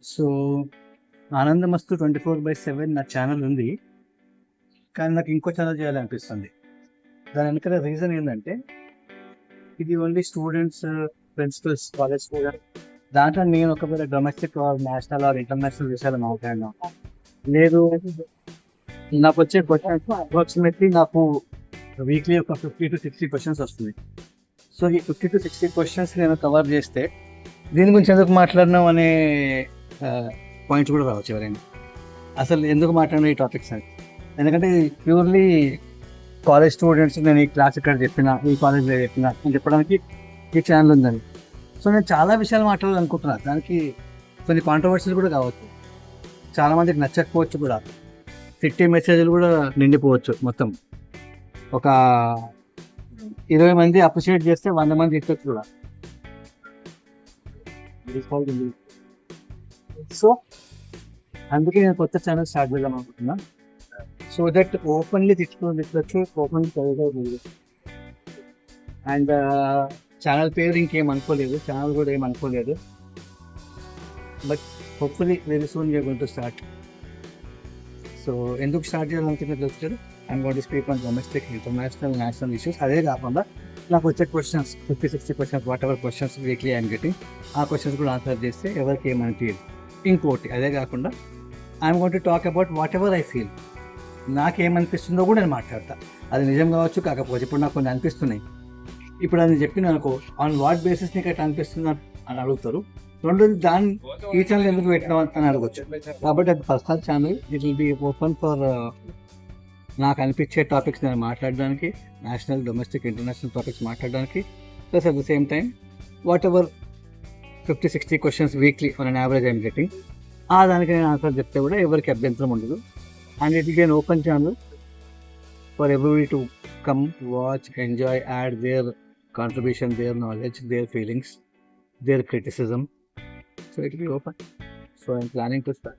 So, 'ఆనందమస్తు 24/7' నా channel ఉంది. కానీ నాకు ఇంకో ఛానల్ చేయాలనిపిస్తుంది. దాని వెనకాల రీజన్ ఏందంటే, ఇది only students, principals, college students దాంట్లో నేను ఒకవేళ domestic or national or international విషయాలు మాట్లాడినా, లేదు నాకొచ్చే క్వెషన్స్ అప్రాక్సిమేట్లీ నాకు వీక్లీ ఒక 50-60 క్వెషన్స్ వస్తుంది. సో, ఈ 50-60 క్వెషన్స్ నేను కవర్ చేస్తే, దీని గురించి ఎందుకు మాట్లాడినాం అనే పాయింట్స్ కూడా రావచ్చు ఎవరైనా. అసలు ఎందుకు మాట్లాడిన ఈ టాపిక్స్ అని. ఎందుకంటే ప్యూర్లీ కాలేజ్ స్టూడెంట్స్ నేను ఈ క్లాస్ ఇక్కడ చెప్పిన, ఈ కాలేజ్లో చెప్పిన అని చెప్పడానికి ఈ ఛానల్ ఉందని. సో నేను చాలా విషయాలు మాట్లాడాలనుకుంటున్నాను. దానికి కొన్ని కాంట్రవర్సీలు కూడా కావచ్చు, చాలామందికి నచ్చకపోవచ్చు కూడా, తిట్టే మెసేజ్లు కూడా నిండిపోవచ్చు. మొత్తం ఒక 20 మంది అప్రిషియేట్ చేస్తే 100 మంది తిట్టచ్చు కూడా. సో అందుకే నేను కొత్త ఛానల్ స్టార్ట్ చేద్దాం అనుకుంటున్నా. సో దట్ ఓపెన్లీ తిట్టచ్చు, ఓపెన్లీ చదువుకోలేదు. అండ్ ఛానల్ పేరు ఇంకేం అనుకోలేదు, ఛానల్ కూడా ఏం అనుకోలేదు. But hopefully very soon you're going to start. So ఎందుకు స్టార్ట్ చేయాలనుకుంటే తెలుసు, I'm going to speak on domestic, international, national issues. అదే కాకుండా నాకు వచ్చే questions 50-60 questions, whatever questions weekly I'm getting, ఆ క్వశ్చన్స్ కూడా ఆన్సర్ చేస్తే ఎవరికి ఏమనిపించదు. ఇంకోటి అదే కాకుండా I'm going to talk about what ever I feel. నాకేమనిపిస్తుందో కూడా నేను మాట్లాడతా. అది నిజం కావచ్చు, కాకపోతే ఇప్పుడు నాకు కొన్ని అనిపిస్తున్నాయి. ఇప్పుడు అది చెప్పిన అనుకో, ఆన్ వాట్ బేసిస్ నీకు అట్లా అనిపిస్తుంది అని అడుగుతారు. రెండోది దాన్ని ఈ ఛానల్ ఎందుకు పెట్టడం అని అడగచ్చు. కాబట్టి అది personal channel, it will be open for నాకు అనిపించే టాపిక్స్ నేను మాట్లాడడానికి, నేషనల్, డొమెస్టిక్, ఇంటర్నేషనల్ టాపిక్స్ మాట్లాడడానికి. Plus at the same time what ever 50-60 questions weekly for an average I'm getting, దానికి నేను ఆన్సర్ చెప్తే కూడా ఎవరికి అభ్యంతరం ఉండదు. And it will open channel for everybody to come, watch, enjoy, add their contribution, their knowledge, their feelings, their criticism. So it will be open. So I'm planning to start.